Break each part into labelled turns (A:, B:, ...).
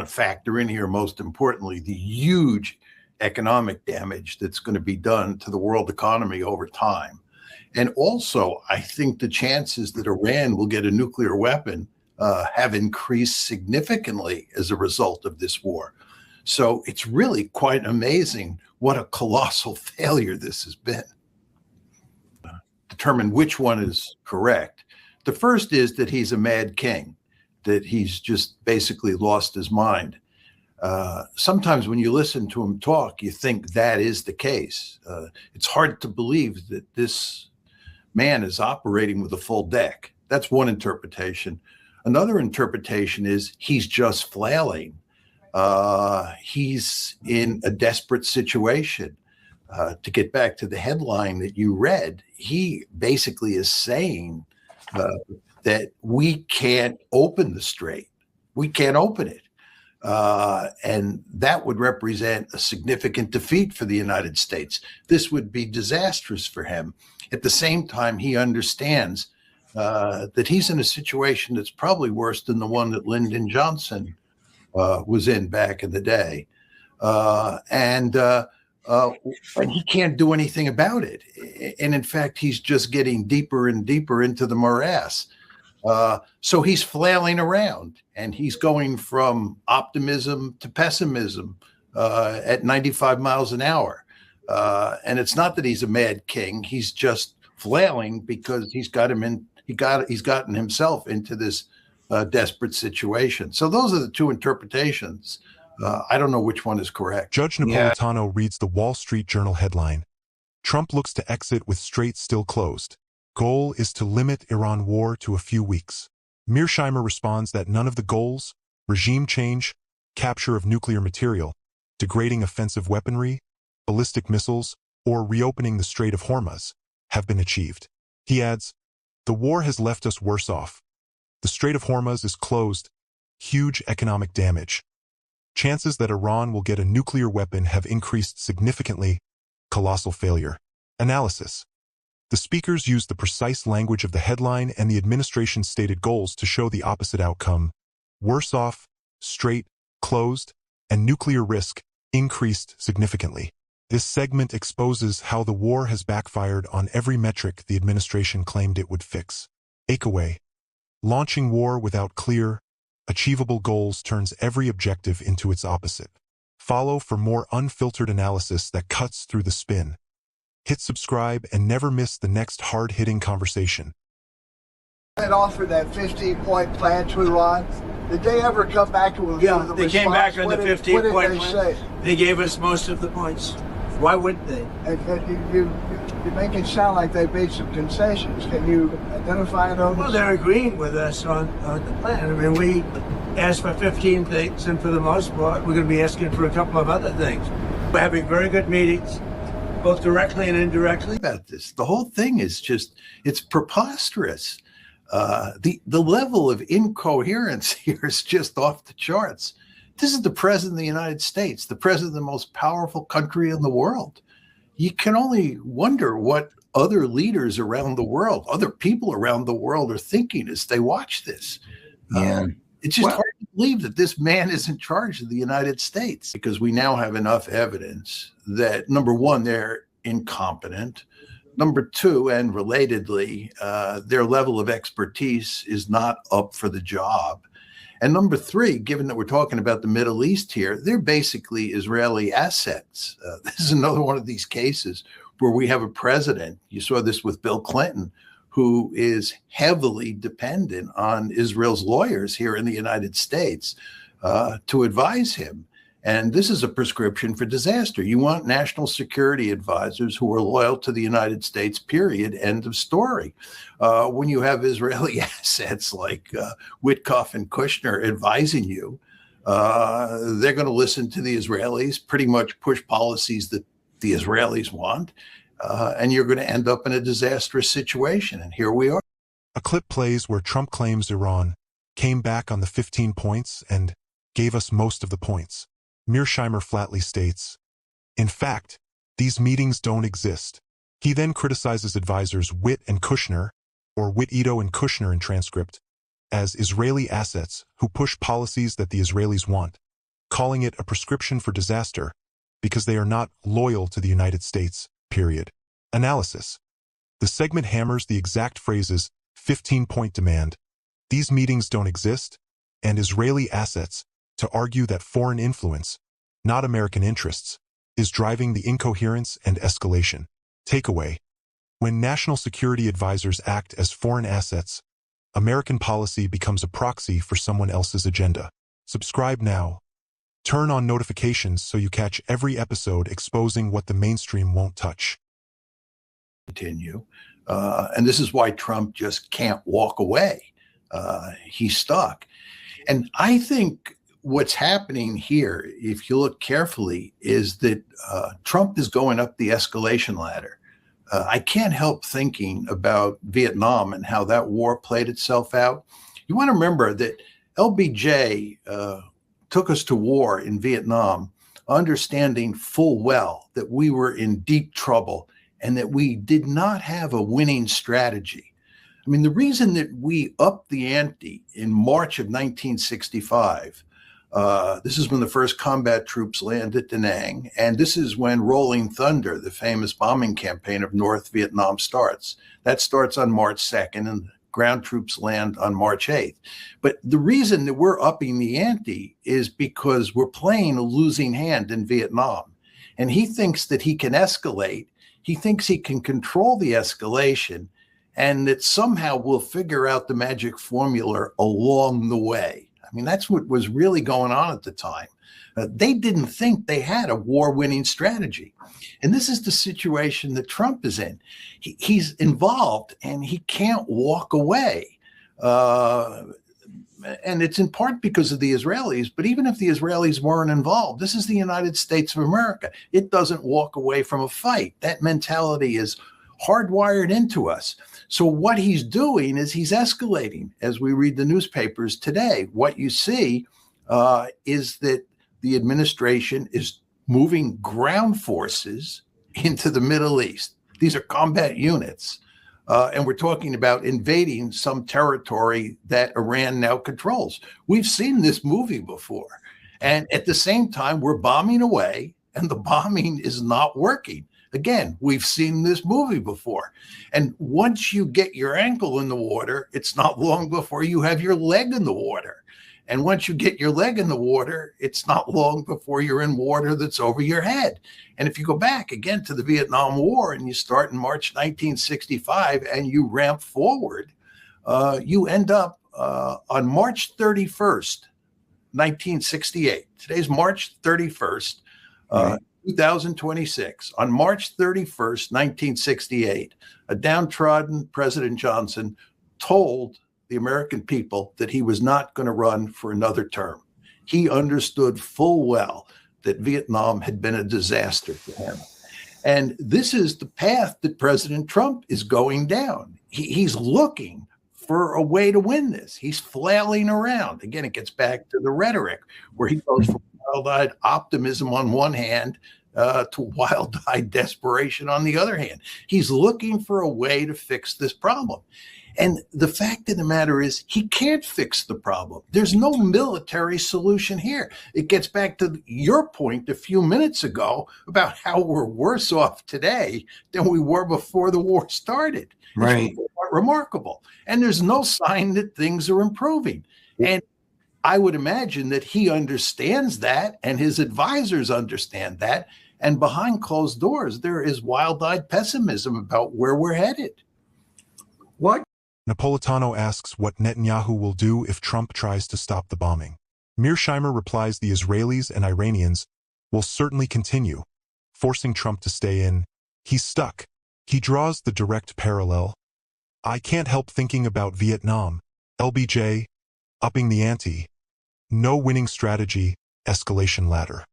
A: to factor in here, most importantly, the huge economic damage that's going to be done to the world economy over time. And also, I think the chances that Iran will get a nuclear weapon have increased significantly as a result of this war. So it's really quite amazing what a colossal failure this has been. Determine which one is correct. The first is that he's a mad king, that he's just basically lost his mind. Sometimes when you listen to him talk, you think that is the case. It's hard to believe that this man is operating with a full deck. That's one interpretation. Another interpretation is he's just flailing. He's in a desperate situation. To get back to the headline that you read, he basically is saying that we can't open the strait. We can't open it. And that would represent a significant defeat for the United States. This would be disastrous for him. At the same time, he understands that he's in a situation that's probably worse than the one that Lyndon Johnson was in back in the day. And he can't do anything about it. And in fact, he's just getting deeper and deeper into the morass. So he's flailing around, and he's going from optimism to pessimism at 95 miles an hour. And it's not that he's a mad king; he's just flailing because he's gotten himself into this desperate situation. So those are the two interpretations. I don't know which one is correct.
B: Judge Napolitano reads the Wall Street Journal headline: Trump looks to exit with strait still closed. Goal is to limit Iran war to a few weeks. Mearsheimer responds that none of the goals, regime change, capture of nuclear material, degrading offensive weaponry, ballistic missiles, or reopening the Strait of Hormuz, have been achieved. He adds, the war has left us worse off. The Strait of Hormuz is closed. Huge economic damage. Chances that Iran will get a nuclear weapon have increased significantly. Colossal failure. Analysis. The speakers used the precise language of the headline and the administration's stated goals to show the opposite outcome. Worse off, strait, closed, and nuclear risk increased significantly. This segment exposes how the war has backfired on every metric the administration claimed it would fix. Takeaway. Launching war without clear, achievable goals turns every objective into its opposite. Follow for more unfiltered analysis that cuts through the spin. Hit subscribe and never miss the next hard-hitting conversation.
C: Had offered that 15-point plan to Iran. Did they ever come back with
D: Yeah,
C: the
D: they came back on the 15-point
C: plan.
D: Say? They gave us most of the points. Why wouldn't they?
C: You make it sound like they made some concessions. Can you identify those?
D: Well, they're agreeing with us on the plan. I mean, we asked for 15 things, and for the most part, we're going to be asking for a couple of other things. We're having very good meetings, both directly and indirectly.
A: About this, the whole thing is just—it's preposterous. The level of incoherence here is just off the charts. This is the president of the United States, the president of the most powerful country in the world. You can only wonder what other leaders around the world, other people around the world are thinking as they watch this. It's just hard to believe that this man is in charge of the United States, because we now have enough evidence that, number one, they're incompetent. Number two, and relatedly, their level of expertise is not up for the job. And number three, given that we're talking about the Middle East here, they're basically Israeli assets. This is another one of these cases where we have a president, you saw this with Bill Clinton, who is heavily dependent on Israel's lawyers here in the United States to advise him. And this is a prescription for disaster. You want national security advisors who are loyal to the United States, period, end of story. When you have Israeli assets like Witkoff and Kushner advising you, they're going to listen to the Israelis, pretty much push policies that the Israelis want, and you're going to end up in a disastrous situation. And here we are.
B: A clip plays where Trump claims Iran came back on the 15 points and gave us most of the points. Mearsheimer flatly states, in fact, these meetings don't exist. He then criticizes advisors Witt and Kushner, or Witt-Ito and Kushner in transcript, as Israeli assets who push policies that the Israelis want. calling it a prescription for disaster because they are not loyal to the United States, period. Analysis. The segment hammers the exact phrases 15-point demand, these meetings don't exist, and Israeli assets to argue that foreign influence, not American interests, is driving the incoherence and escalation. Takeaway. When national security advisors act as foreign assets, American policy becomes a proxy for someone else's agenda. Subscribe now. Turn on notifications so you catch every episode exposing what the mainstream won't touch.
A: Continue. And this is why Trump just can't walk away. He's stuck. And I think what's happening here, if you look carefully, is that Trump is going up the escalation ladder. I can't help thinking about Vietnam and how that war played itself out. You want to remember that LBJ took us to war in Vietnam, understanding full well that we were in deep trouble and that we did not have a winning strategy. I mean, the reason that we upped the ante in March of 1965, this is when the first combat troops landed at Da Nang, and this is when Rolling Thunder, the famous bombing campaign of North Vietnam, starts. That starts on March 2nd, and ground troops land on March 8th. But the reason that we're upping the ante is because we're playing a losing hand in Vietnam. And he thinks that he can escalate. He thinks he can control the escalation, and that somehow we'll figure out the magic formula along the way. I mean, that's what was really going on at the time. They didn't think they had a war-winning strategy. And this is the situation that Trump is in. He's involved, and he can't walk away. And it's in part because of the Israelis, but even if the Israelis weren't involved, this is the United States of America. It doesn't walk away from a fight. That mentality is hardwired into us. So what he's doing is he's escalating. As we read the newspapers today, what you see is that the administration is moving ground forces into the Middle East. These are combat units. And we're talking about invading some territory that Iran now controls. We've seen this movie before. And at the same time, we're bombing away, and the bombing is not working. Again, we've seen this movie before. And once you get your ankle in the water, it's not long before you have your leg in the water. And once you get your leg in the water, it's not long before you're in water that's over your head. And if you go back again to the Vietnam War and you start in March 1965 and you ramp forward, you end up on March 31st, 1968. Today's March 31st, 2026. On March 31st, 1968, a downtrodden President Johnson told the American people that he was not going to run for another term. He understood full well that Vietnam had been a disaster for him. And this is the path that President Trump is going down. He's looking for a way to win this. He's flailing around. Again, it gets back to the rhetoric where he goes from wild-eyed optimism on one hand to wild-eyed desperation on the other hand. He's looking for a way to fix this problem. And the fact of the matter is, he can't fix the problem. There's no military solution here. It gets back to your point a few minutes ago about how we're worse off today than we were before the war started.
E: Right.
A: It's quite remarkable. And there's no sign that things are improving. And I would imagine that he understands that, and his advisors understand that. And behind closed doors, there is wild-eyed pessimism about where we're headed.
E: What?
B: Napolitano asks what Netanyahu will do if Trump tries to stop the bombing. Mearsheimer replies the Israelis and Iranians will certainly continue, forcing Trump to stay in. He's stuck. He draws the direct parallel. I can't help thinking about Vietnam, LBJ, upping the ante, no winning strategy, escalation ladder.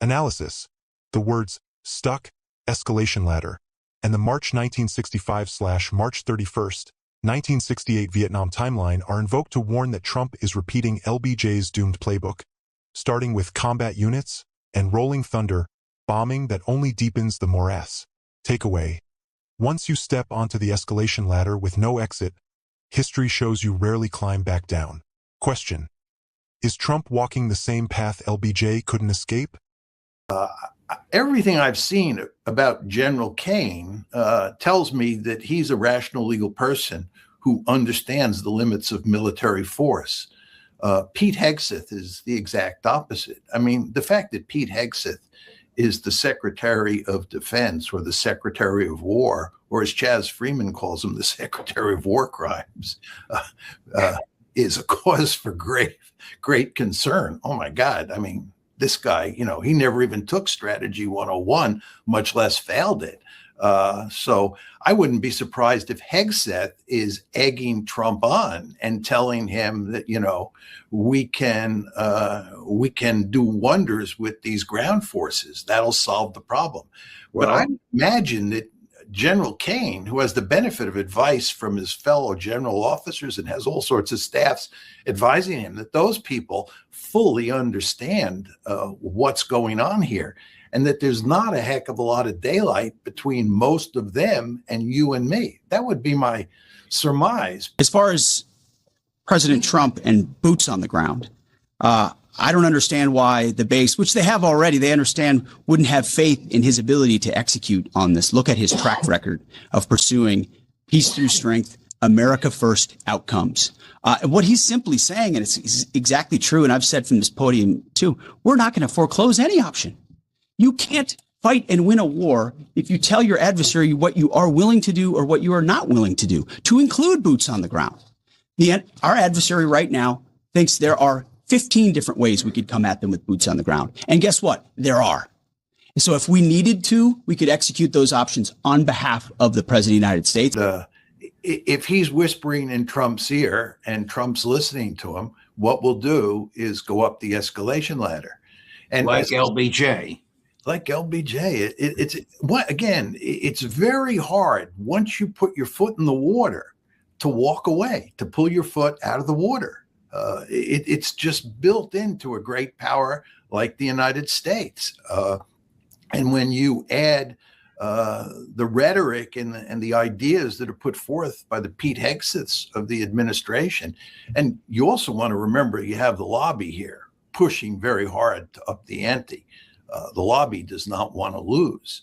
B: Analysis. The words stuck, escalation ladder, and the March 1965/March 31st, 1968 Vietnam timeline are invoked to warn that Trump is repeating LBJ's doomed playbook, starting with combat units and Rolling Thunder, bombing that only deepens the morass. Takeaway. Once you step onto the escalation ladder with no exit, history shows you rarely climb back down. Question. Is Trump walking the same path LBJ couldn't escape?
A: Everything I've seen about General Kane tells me that he's a rational legal person who understands the limits of military force. Pete Hegseth is the exact opposite. I mean, the fact that Pete Hegseth is the Secretary of Defense or the Secretary of War, or as Chaz Freeman calls him, the Secretary of War Crimes, is a cause for great concern. Oh my God. I mean, this guy, he never even took Strategy 101, much less failed it. So I wouldn't be surprised if Hegseth is egging Trump on and telling him that, we can do wonders with these ground forces. That'll solve the problem. Well, but I imagine that General Kane, who has the benefit of advice from his fellow general officers and has all sorts of staffs advising him, that those people fully understand what's going on here, and that there's not a heck of a lot of daylight between most of them and you and me. That would be my surmise.
F: As far as President Trump and boots on the ground, I don't understand why the base, which they have already, they understand, wouldn't have faith in his ability to execute on this. Look at his track record of pursuing peace through strength, America first outcomes. What he's simply saying, and it's exactly true, and I've said from this podium too, we're not going to foreclose any option. You can't fight and win a war if you tell your adversary what you are willing to do or what you are not willing to do, to include boots on the ground. Our adversary right now thinks there are 15 different ways we could come at them with boots on the ground. And guess what? There are. And so if we needed to, we could execute those options on behalf of the President of the United States.
A: If he's whispering in Trump's ear and Trump's listening to him, what we'll do is go up the escalation ladder. And
G: like LBJ.
A: Like LBJ. It's very hard once you put your foot in the water to walk away, to pull your foot out of the water. It's just built into a great power like the United States. And when you add the rhetoric and the ideas that are put forth by the Pete Hegseths of the administration, and you also want to remember you have the lobby here pushing very hard to up the ante. The lobby does not want to lose.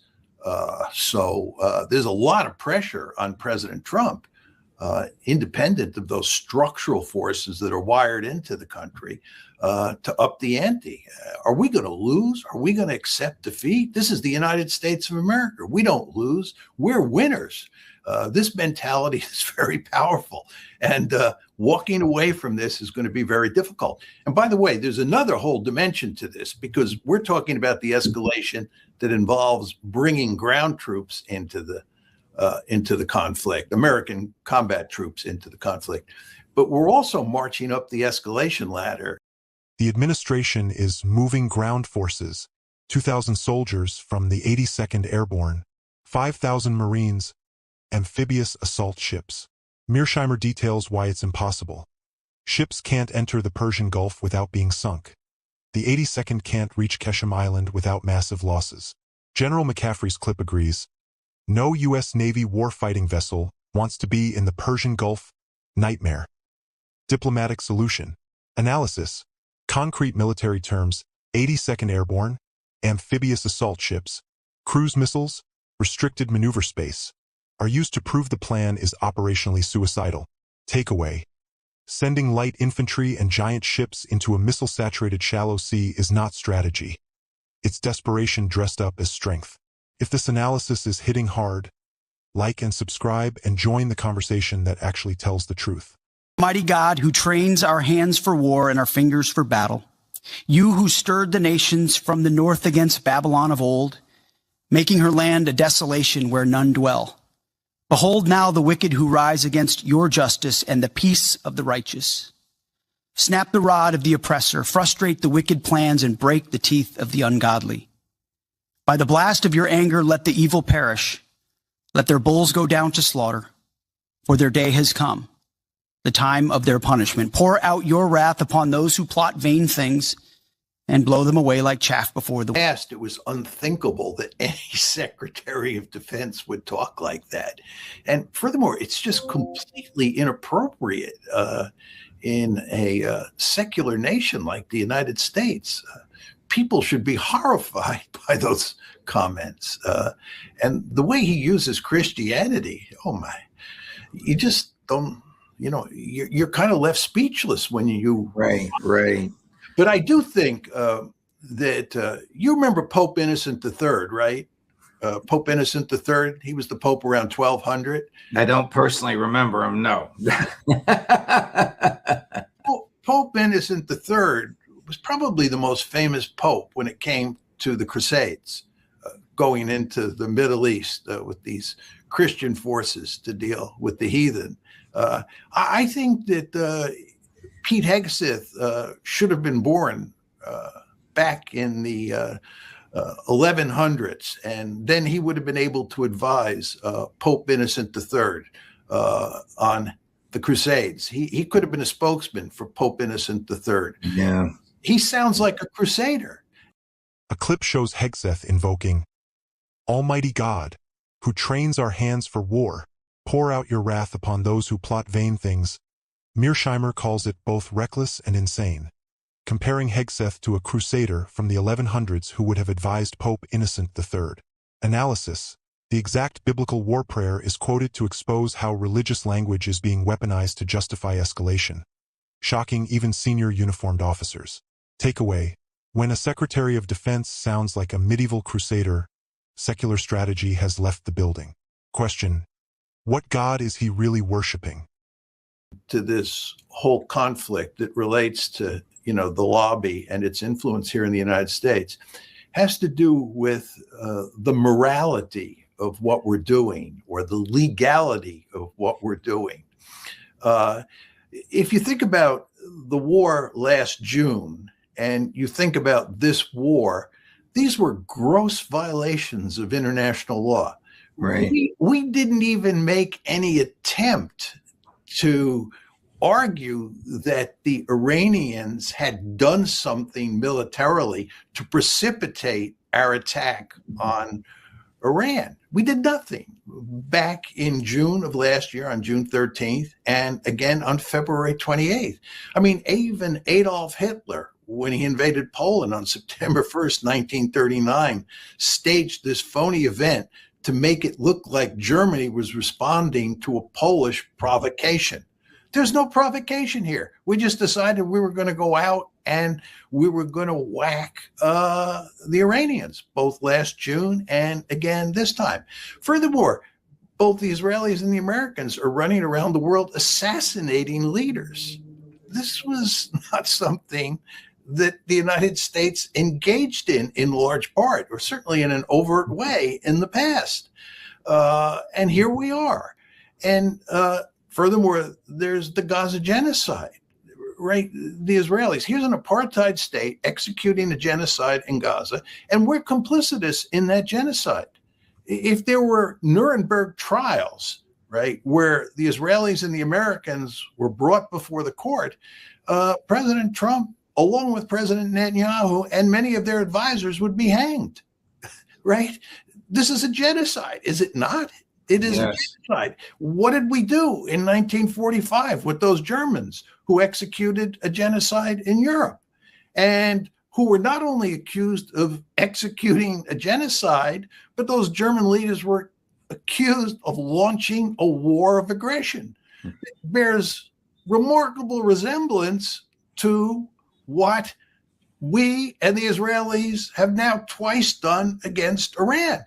A: So there's a lot of pressure on President Trump, independent of those structural forces that are wired into the country, to up the ante. Are we going to lose? Are we going to accept defeat? This is the United States of America. We don't lose. We're winners. This mentality is very powerful. And walking away from this is going to be very difficult. And by the way, there's another whole dimension to this, because we're talking about the escalation that involves bringing ground troops into the conflict, American combat troops into the conflict. But we're also marching up the escalation ladder.
B: The administration is moving ground forces, 2,000 soldiers from the 82nd Airborne, 5,000 Marines, amphibious assault ships. Mearsheimer details why it's impossible. Ships can't enter the Persian Gulf without being sunk. The 82nd can't reach Keshem Island without massive losses. General McCaffrey's clip agrees. No U.S. Navy warfighting vessel wants to be in the Persian Gulf. Nightmare. Diplomatic solution. Analysis. Concrete military terms. 82nd Airborne. Amphibious assault ships. Cruise missiles. Restricted maneuver space. Are used to prove the plan is operationally suicidal. Takeaway. Sending light infantry and giant ships into a missile-saturated shallow sea is not strategy. It's desperation dressed up as strength. If this analysis is hitting hard, like and subscribe and join the conversation that actually tells the truth.
F: Mighty God, who trains our hands for war and our fingers for battle, you who stirred the nations from the north against Babylon of old, making her land a desolation where none dwell. Behold now the wicked who rise against your justice and the peace of the righteous. Snap the rod of the oppressor, frustrate the wicked plans, and break the teeth of the ungodly. By the blast of your anger, let the evil perish. Let their bulls go down to slaughter, for their day has come, the time of their punishment. Pour out your wrath upon those who plot vain things and blow them away like chaff before the wind.
A: It was unthinkable that any Secretary of Defense would talk like that. And furthermore, it's just completely inappropriate. in a secular nation like the United States. People should be horrified by those comments. And the way he uses Christianity, oh my, you just don't, you're kind of left speechless when you.
E: Right.
A: But I do think that you remember Pope Innocent III, right? Pope Innocent III, he was the Pope around 1200.
E: I don't personally remember him, no.
A: Pope Innocent III was probably the most famous Pope when it came to the Crusades, going into the Middle East with these Christian forces to deal with the heathen. I think that Pete Hegseth should have been born back in the 1100s, and then he would have been able to advise Pope Innocent III on the Crusades. He could have been a spokesman for Pope Innocent III.
E: Yeah.
A: He sounds like a crusader.
B: A clip shows Hegseth invoking, "Almighty God, who trains our hands for war, pour out your wrath upon those who plot vain things." Mearsheimer calls it both reckless and insane, comparing Hegseth to a crusader from the 1100s who would have advised Pope Innocent III. Analysis: the exact biblical war prayer is quoted to expose how religious language is being weaponized to justify escalation, shocking even senior uniformed officers. Takeaway: when a Secretary of Defense sounds like a medieval crusader, secular strategy has left the building. Question: what God is he really worshiping?
A: To this whole conflict that relates to, the lobby and its influence here in the United States has to do with the morality of what we're doing or the legality of what we're doing. If you think about the war last June and you think about this war, these were gross violations of international law.
E: Right.
A: We didn't even make any attempt to argue that the Iranians had done something militarily to precipitate our attack on Iran. We did nothing back in June of last year, on June 13th, and again on February 28th. I mean, even Adolf Hitler, when he invaded Poland on September 1st, 1939, staged this phony event to make it look like Germany was responding to a Polish provocation. There's no provocation here. We just decided we were going to go out and we were going to whack the Iranians, both last June and again this time. Furthermore, both the Israelis and the Americans are running around the world assassinating leaders. This was not something that the United States engaged in large part, or certainly in an overt way in the past. And here we are. And furthermore, there's the Gaza genocide, right? The Israelis, here's an apartheid state executing a genocide in Gaza, and we're complicitous in that genocide. If there were Nuremberg trials, right, where the Israelis and the Americans were brought before the court, President Trump, along with President Netanyahu and many of their advisors, would be hanged, right? This is a genocide, is it not? It is a genocide. What did we do in 1945 with those Germans who executed a genocide in Europe and who were not only accused of executing a genocide, but those German leaders were accused of launching a war of aggression? It bears remarkable resemblance to what we and the Israelis have now twice done against Iran.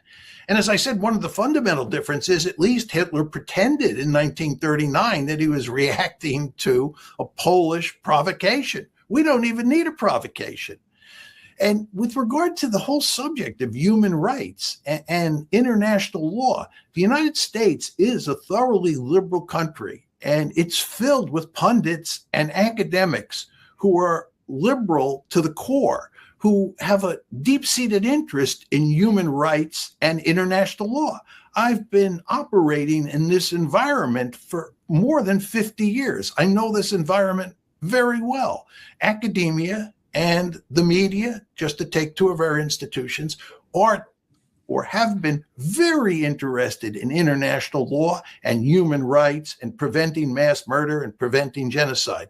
A: And as I said, one of the fundamental differences, at least Hitler pretended in 1939 that he was reacting to a Polish provocation. We don't even need a provocation. And with regard to the whole subject of human rights and international law, the United States is a thoroughly liberal country, and it's filled with pundits and academics who are liberal to the core, who have a deep-seated interest in human rights and international law. I've been operating in this environment for more than 50 years. I know this environment very well. Academia and the media, just to take two of our institutions, are or have been very interested in international law and human rights and preventing mass murder and preventing genocide.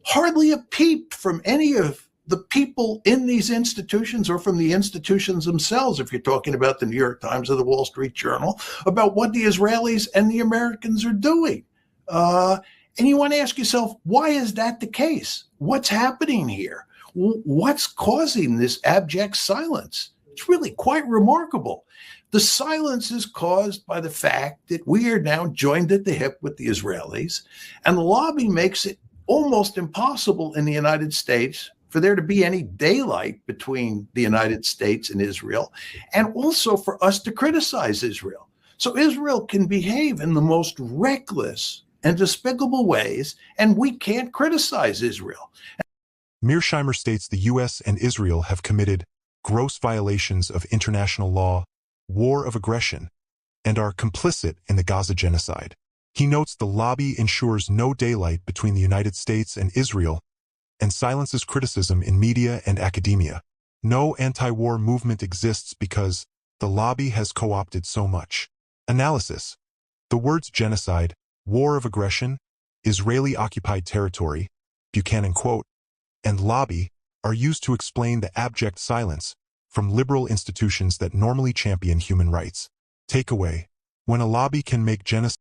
A: hardly a peep from any of the people in these institutions or from the institutions themselves, if you're talking about the New York Times or the Wall Street Journal, about what the Israelis and the Americans are doing. And you want to ask yourself, why is that the case? What's happening here? What's causing this abject silence? It's really quite remarkable. The silence is caused by the fact that we are now joined at the hip with the Israelis, and the lobby makes it almost impossible in the United States for there to be any daylight between the United States and Israel, and also for us to criticize Israel. So Israel can behave in the most reckless and despicable ways, and we can't criticize Israel.
B: Mearsheimer states the U.S. and Israel have committed gross violations of international law, war of aggression, and are complicit in the Gaza genocide. He notes the lobby ensures no daylight between the United States and Israel and silences criticism in media and academia. No anti-war movement exists because the lobby has co-opted so much. Analysis. The words genocide, war of aggression, Israeli-occupied territory, Buchanan quote, and lobby are used to explain the abject silence from liberal institutions that normally champion human rights. Takeaway. When a lobby can make genocide